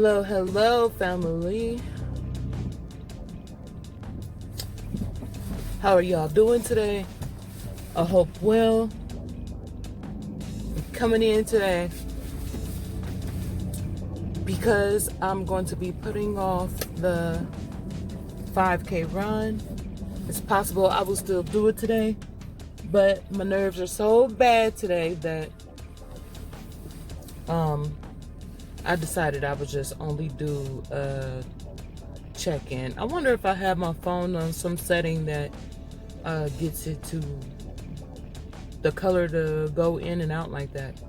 Hello, hello, family. How are y'all doing today? I hope well. I'm coming in today because I'm going to be putting off the 5K run. It's possible I will still do it today, but my nerves are so bad today that I decided I would just only do a check-in. I wonder if I have my phone on some setting that gets it to the color to go in and out like that.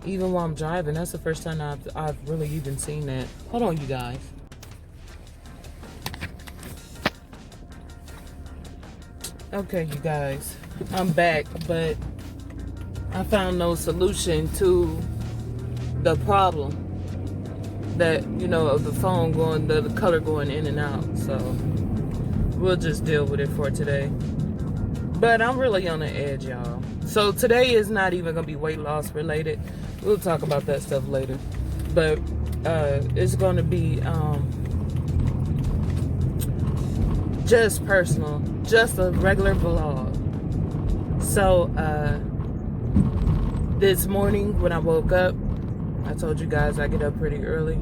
Even while I'm driving, that's the first time I've really even seen that. Hold on, you guys. Okay, you guys, I'm back, but I found no solution to the problem that, you know, of the phone going, the color going in and out. So we'll just deal with it for today. But I'm really on the edge, y'all. So today is not even gonna be weight loss related. We'll talk about that stuff later. But it's gonna be just personal, just a regular vlog. So this morning when I woke up, I told you guys I get up pretty early,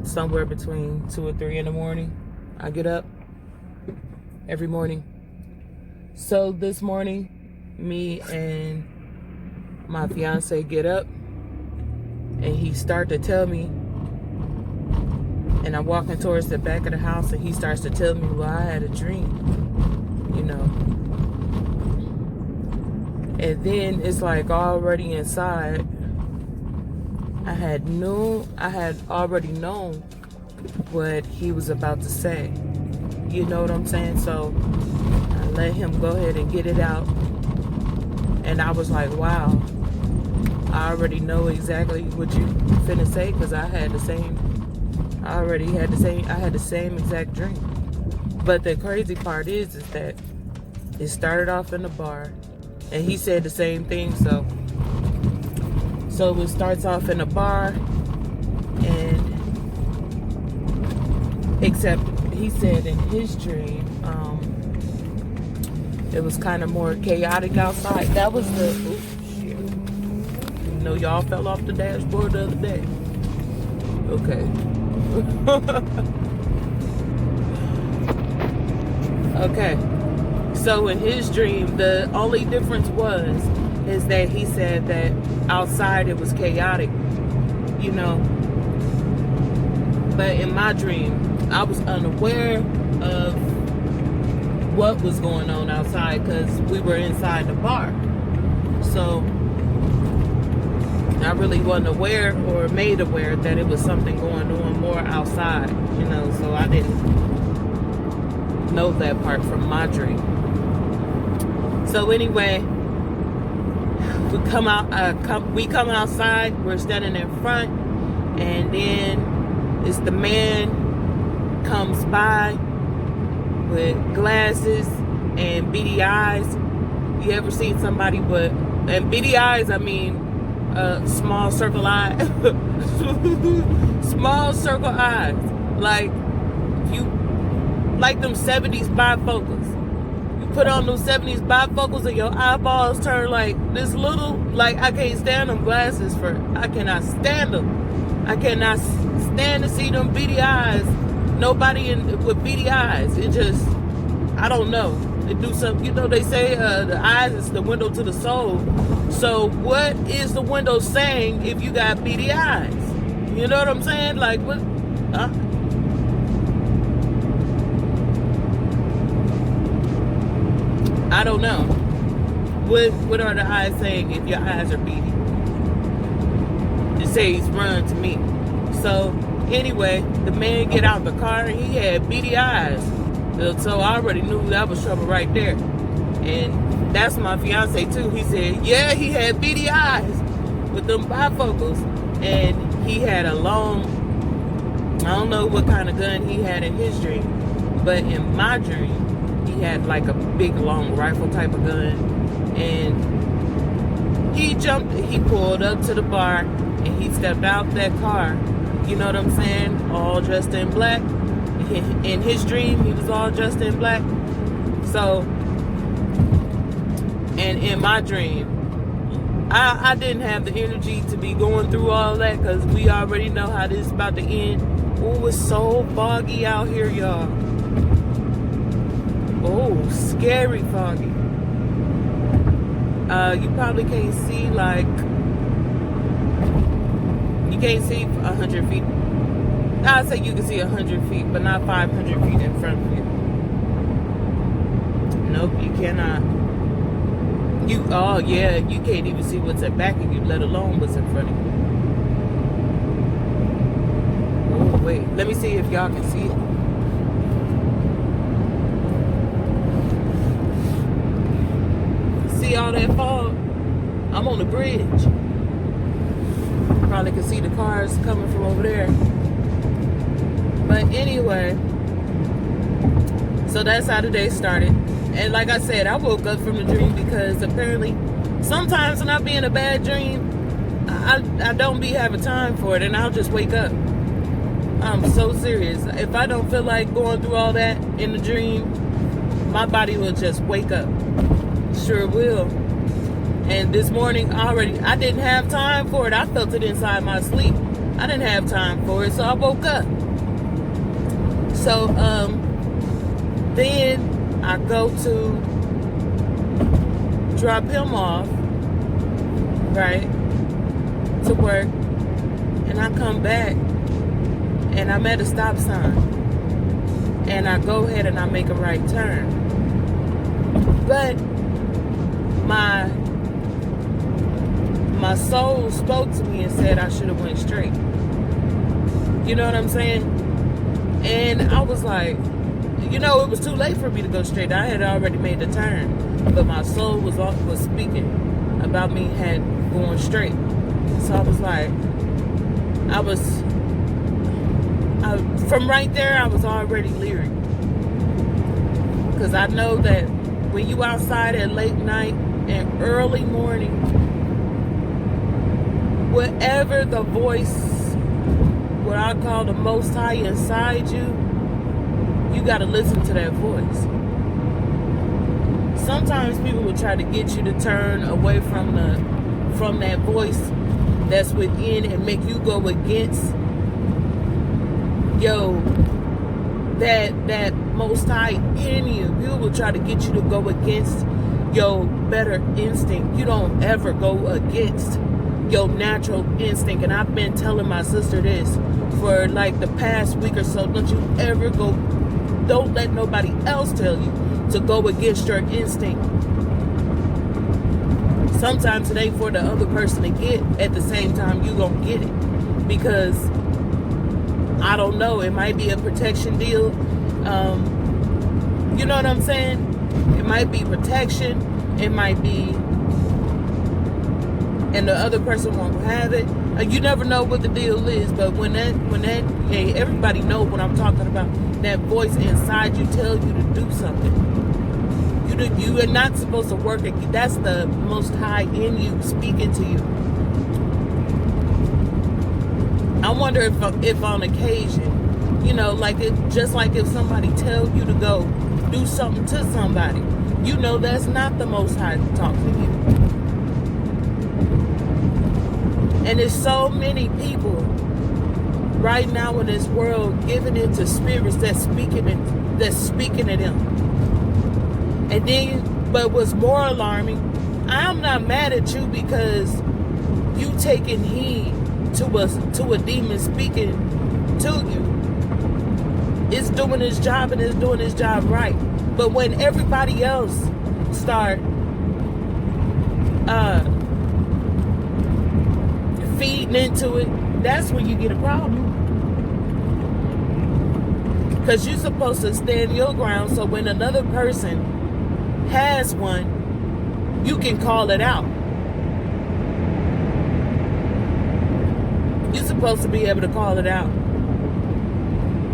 somewhere between 2 or 3 in the morning. I get up every morning. So this morning, me and my fiance get up, and he started to tell me, and I'm walking towards the back of the house, and he starts to tell me, well, I had a dream, you know. And then it's like already inside, I had already known what he was about to say. You know what I'm saying? So I let him go ahead and get it out. And I was like, wow, I already know exactly what you finna say, because I had the same exact dream. But the crazy part is that it started off in the bar. And he said the same thing, so it starts off in a bar, and except he said in his dream, it was kind of more chaotic outside. That was the, shit. You know, y'all fell off the dashboard the other day. Okay. Okay. So in his dream, the only difference is that he said that outside it was chaotic, you know. But in my dream, I was unaware of what was going on outside because we were inside the bar. So I really wasn't aware or made aware that it was something going on more outside, you know. So I didn't know that part from my dream. So anyway, we come outside, we're standing in front, and then it's the man comes by with glasses and beady eyes. You ever seen somebody and beady eyes, I mean small circle eyes. Small circle eyes. Like them 70s bifocals. Put on those 70s bifocals and your eyeballs turn like this little. Like, I can't stand them glasses I cannot stand them. I cannot stand to see them beady eyes. Nobody with beady eyes. It just, I don't know. They do something, you know, they say the eyes is the window to the soul. So what is the window saying if you got beady eyes? You know what I'm saying? Like, what? I don't know. What are the eyes saying if your eyes are beady? It says run to me. So anyway, the man get out the car and he had beady eyes. So I already knew that was trouble right there. And that's my fiance too. He said, yeah, he had beady eyes with them bifocals. And he had a long, I don't know what kind of gun he had in his dream. But in my dream, he had like a big long rifle type of gun, and he pulled up to the bar, and he stepped out that car, you know what I'm saying, all dressed in black. In his dream, he was all dressed in black. So, and in my dream, I didn't have the energy to be going through all that, because we already know how this is about to end. Oh, it's so foggy out here, y'all. Oh, scary foggy. You probably can't see, like, you can't see 100 feet. I'd say you can see 100 feet, but not 500 feet in front of you. Nope, you cannot. Oh yeah, you can't even see what's at back of you, let alone what's in front of you. Oh wait, let me see if y'all can see it. See all that fog? I'm on the bridge. Probably can see the cars coming from over there. But anyway, so that's how the day started. And like I said, I woke up from the dream because apparently sometimes when I be in a bad dream, I don't be having time for it, and I'll just wake up. I'm so serious. If I don't feel like going through all that in the dream, my body will just wake up. Sure will. And this morning I didn't have time for it. I felt it inside my sleep. I didn't have time for it, so I woke up. So then I go to drop him off, right, to work, and I come back, and I'm at a stop sign, and I go ahead and I make a right turn, but my soul spoke to me and said I should have went straight. You know what I'm saying? And I was like, you know, it was too late for me to go straight. I had already made the turn, but my soul was speaking about me going straight. So I was like, from right there, I was already leery, because I know that when you outside at late night and early morning, whatever the voice, what I call the Most High inside you, you got to listen to that voice. Sometimes people will try to get you to turn away from that voice that's within and make you go against that Most High in you. People will try to get you to go against your better instinct. You don't ever go against your natural instinct. And I've been telling my sister this for like the past week or so. Don't let nobody else tell you to go against your instinct. Sometimes it ain't for the other person to get. At the same time, you gonna get it, because I don't know, it might be a protection deal. You know what I'm saying? It might be protection. It might be, and the other person won't have it. You never know what the deal is. But when that, hey, everybody knows what I'm talking about. That voice inside you tell you to do something. You are not supposed to work it. That's the Most High in you speaking to you. I wonder if on occasion, you know, just like if somebody tells you to go do something to somebody, you know that's not the Most High talking to you. And there's so many people right now in this world giving in to spirits that's speaking to them. And then, but what's more alarming, I'm not mad at you because you taking heed to a demon speaking to you. It's doing its job, and it's doing its job right. But when everybody else start feeding into it, that's when you get a problem. Because you're supposed to stand your ground, so when another person has one, you can call it out. You're supposed to be able to call it out.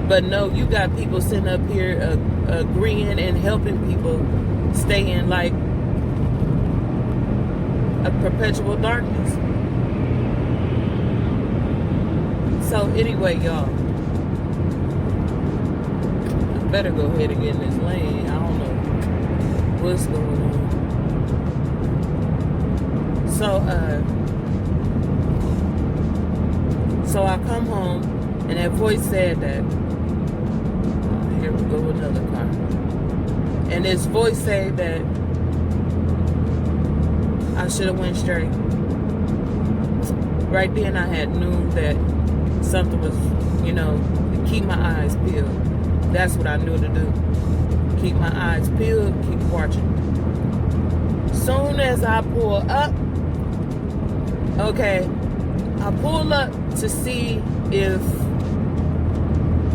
But no, you got people sitting up here agreeing and helping people stay in like a perpetual darkness. So anyway, y'all, I better go ahead and get in this lane. I don't know what's going on. So I come home, and that voice said that, here we go, another car. And this voice said that I should have went straight. Right then I had knew that something was, to keep my eyes peeled. That's what I knew to do. Keep my eyes peeled, keep watching. Soon as I pull up, okay, I pull up to see if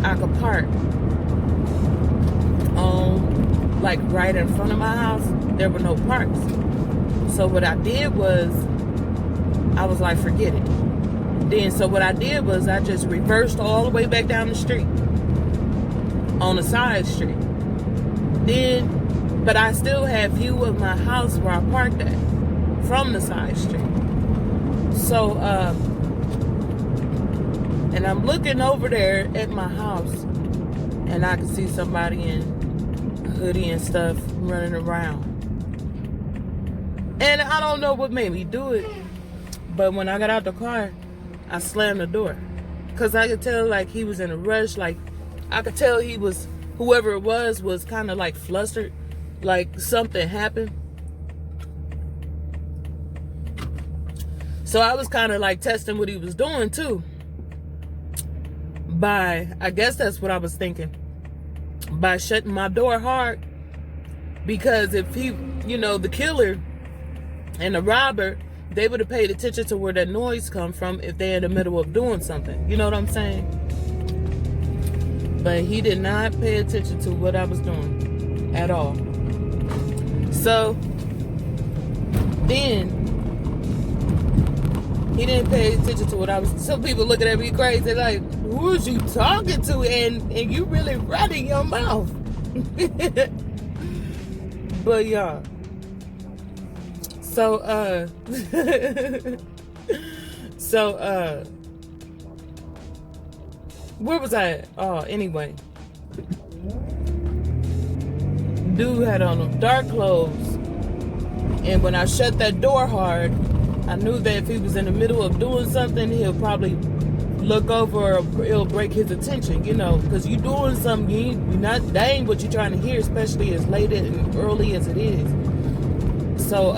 I could park like right in front of my house. There were no parks. So what I did was, I was like, forget it. Then, so what I did was, I just reversed all the way back down the street, on the side street. Then, but I still had view of my house where I parked at, from the side street. So, and I'm looking over there at my house, and I can see somebody in a hoodie and stuff running around. And I don't know what made me do it, but when I got out the car, I slammed the door. Because I could tell, like, he was in a rush. Like, I could tell he was, whoever it was kind of, like, flustered. Like, something happened. So I was kind of, like, testing what he was doing, too. I guess that's what I was thinking. By shutting my door hard. Because if he, the killer and the robber, they would have paid attention to where that noise come from if they're in the middle of doing something. You know what I'm saying? But he did not pay attention to what I was doing at all. So then he didn't pay attention to what I was. Some people looking at me crazy, like, who is you talking to? And you really running your mouth. But y'all. So, where was I at? Oh, anyway. Dude had on them dark clothes. And when I shut that door hard, I knew that if he was in the middle of doing something, he'll probably look over or it'll break his attention, because you doing something, that ain't what you're trying to hear, especially as late and early as it is. So,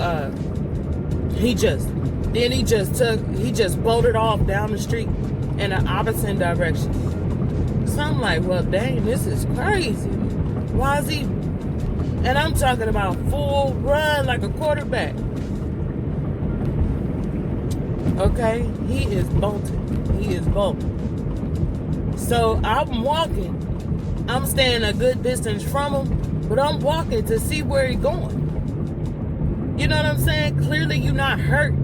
he just bolted off down the street in the opposite direction. So I'm like, well, dang, this is crazy. Why is he? And I'm talking about full run like a quarterback. Okay, he is bolting. So I'm walking. I'm staying a good distance from him, but I'm walking to see where he's going. You know what I'm saying? Clearly you're not hurt,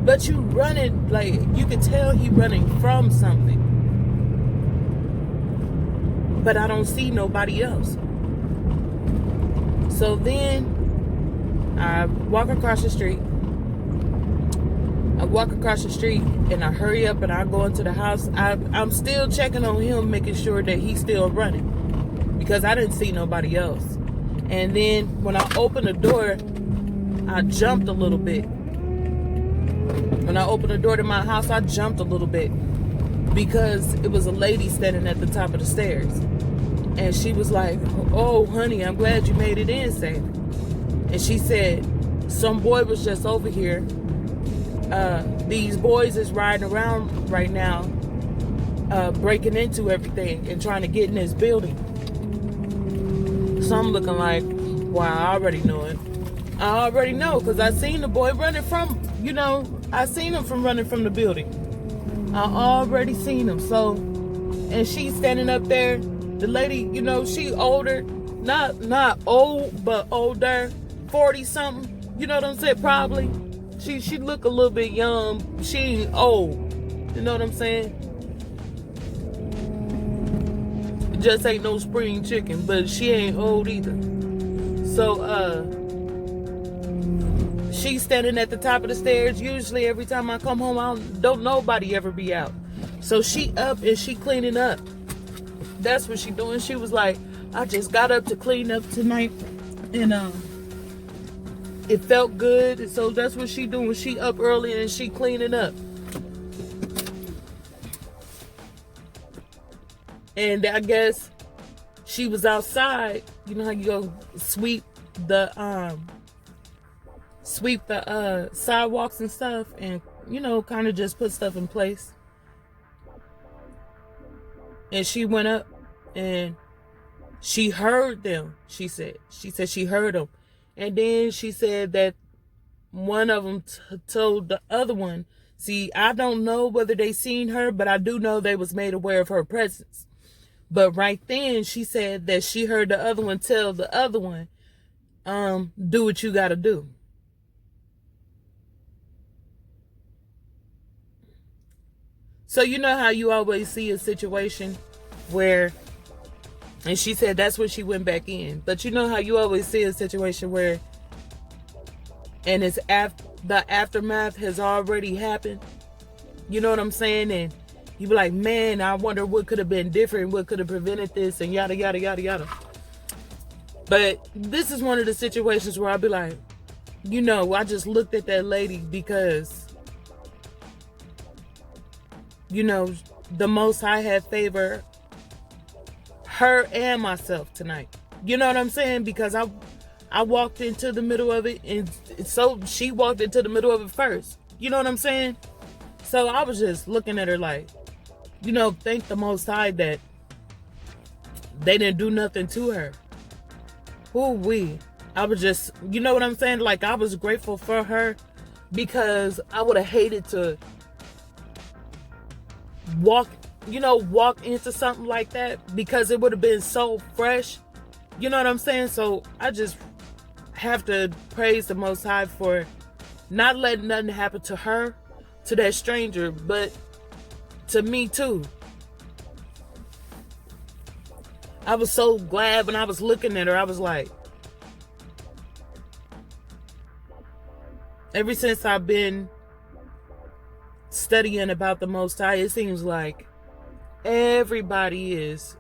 but you running, like, you can tell he running from something. But I don't see nobody else. So then I walk across the street. And I hurry up and I go into the house. I'm still checking on him, making sure that he's still running, because I didn't see nobody else. And then when I opened the door, I jumped a little bit. When I opened the door to my house, I jumped a little bit because it was a lady standing at the top of the stairs. And she was like, oh, honey, I'm glad you made it in safe. And she said, some boy was just over here. These boys is riding around right now, breaking into everything and trying to get in this building. So I'm looking like, wow, I already know it. I already know, because I seen the boy running from, I seen him from running from the building. I already seen him. So, and she's standing up there. The lady, she older, not old, but older, 40 something. You know what I'm saying? Probably. She look a little bit young. She ain't old. You know what I'm saying? It just ain't no spring chicken, but she ain't old either. So, she's standing at the top of the stairs. Usually every time I come home, don't nobody ever be out. So she up and she cleaning up. That's what she doing. She was like, I just got up to clean up tonight, and it felt good. And so that's what she doing. She up early and she cleaning up. And I guess she was outside. You know how you go sweep the sidewalks and stuff, and you know, kind of just put stuff in place. And she went up and she heard them. She said she heard them. And then she said that one of them told the other one, see, I don't know whether they seen her, but I do know they was made aware of her presence. But right then she said that she heard the other one tell the other one, do what you gotta do. So you know how you always see a situation where, and she said that's when she went back in. But you know how you always see a situation where, and it's the aftermath has already happened. You know what I'm saying? And you be like, man, I wonder what could have been different, what could have prevented this, and yada, yada, yada, yada. But this is one of the situations where I'll be like, you know, I just looked at that lady because, you know, the Most High had favored her and myself tonight. You know what I'm saying? Because I walked into the middle of it, and so she walked into the middle of it first. You know what I'm saying? So I was just looking at her like, you know, thank the Most High that they didn't do nothing to her. I was just, you know what I'm saying? Like, I was grateful for her because I would have hated to walk into something like that because it would have been so fresh. You know what I'm saying? So I just have to praise the Most High for not letting nothing happen to her, to that stranger, but to me too. I was so glad when I was looking at her. I was like, ever since I've been studying about the Most High, it seems like everybody is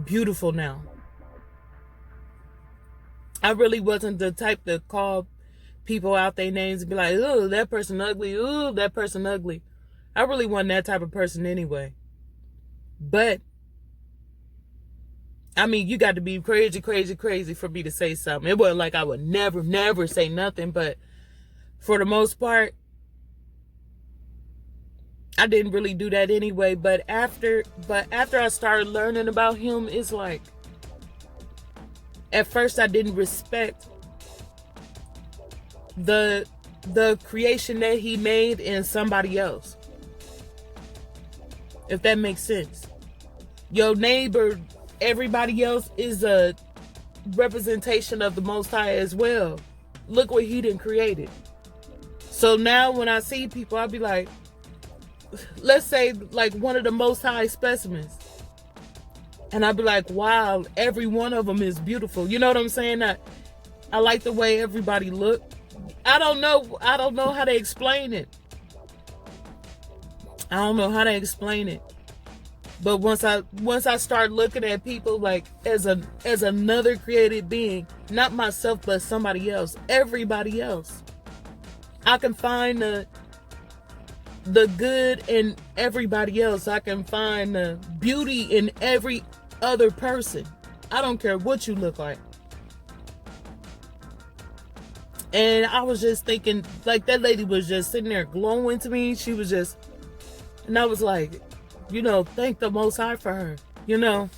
beautiful now. I really wasn't the type to call people out their names and be like, oh, that person ugly, oh, that person ugly. I really wasn't that type of person anyway. But I mean, you got to be crazy, crazy, crazy for me to say something. It wasn't like I would never, never say nothing, but for the most part, I didn't really do that anyway. But after I started learning about him, it's like, at first I didn't respect the creation that he made in somebody else. If that makes sense. Your neighbor, everybody else is a representation of the Most High as well. Look what he done created. So now when I see people, I'll be like, let's say like one of the Most High specimens. And I'll be like, wow, every one of them is beautiful. You know what I'm saying? I like the way everybody look. I don't know how to explain it. I don't know how to explain it. But once I start looking at people like as another created being, not myself, but somebody else, everybody else, I can find the good in everybody else. I can find the beauty in every other person. I don't care what you look like. And I was just thinking, like, that lady was just sitting there glowing to me. She was just, and I was like, you know, thank the Most High for her, you know,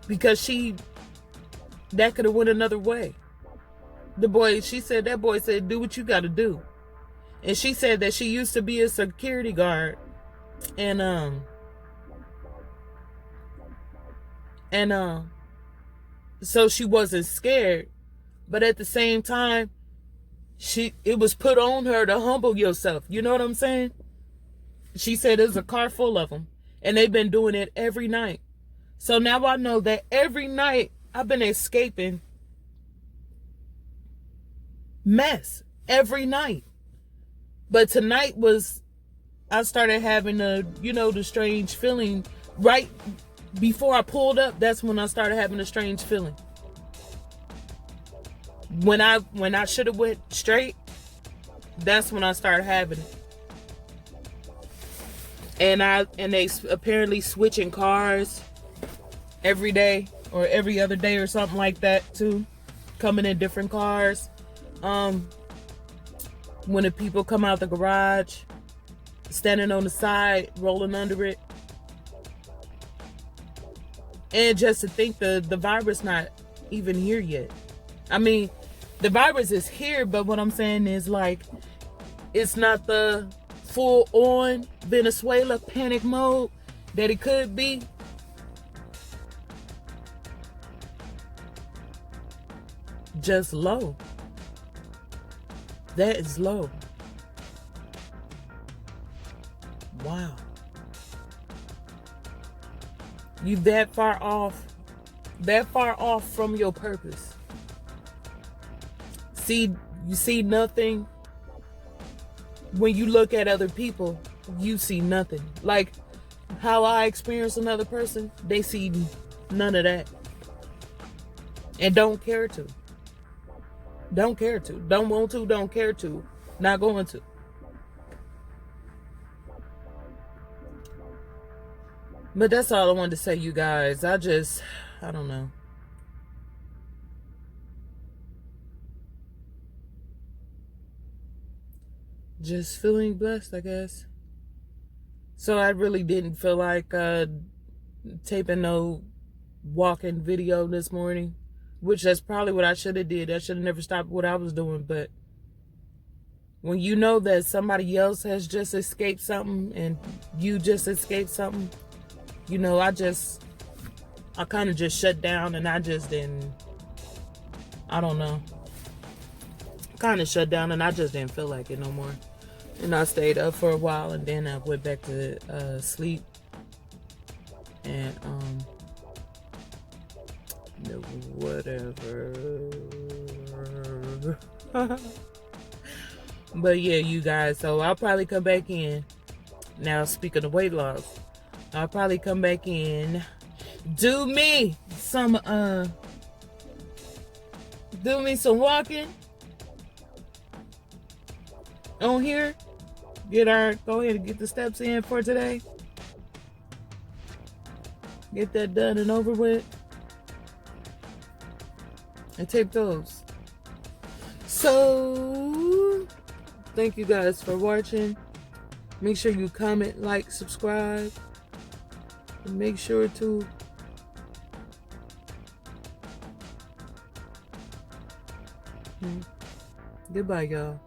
because that could have went another way. That boy said, do what you got to do. And she said that she used to be a security guard, and so she wasn't scared, but at the same time, it was put on her to humble yourself. You know what I'm saying? She said there's a car full of them, and they've been doing it every night. So now I know that every night I've been escaping mess every night. But tonight was I started having the strange feeling right before I pulled up. That's when I started having a strange feeling. When I should have went straight, that's when I started having it. And they apparently switching cars every day or every other day or something like that too, coming in different cars. When the people come out the garage, standing on the side, rolling under it. And just to think the virus not even here yet. I mean, the virus is here, but what I'm saying is, like, it's not the full on Venezuela panic mode that it could be. Just low. That is low. Wow. You that far off from your purpose. You see nothing. When you look at other people, you see nothing. Like how I experience another person, they see none of that. And don't care to. Don't care to. Don't want to, don't care to. Not going to. But that's all I wanted to say, you guys. I don't know. Just feeling blessed, I guess. So I really didn't feel like taping no walking video this morning, which that's probably what I should have did. I should have never stopped what I was doing. But when you know that somebody else has just escaped something and you just escaped something, you know, I kind of just shut down, and I just didn't, I don't know. Kind of shut down, and I just didn't feel like it no more. And I stayed up for a while, and then I went back to sleep. And, whatever. But yeah, you guys, so I'll probably come back in. Now, speaking of weight loss, I'll probably come back in, do me some walking on here. Go ahead and get the steps in for today. Get that done and over with. And take those. So, thank you guys for watching. Make sure you comment, like, subscribe. And make sure to goodbye, y'all.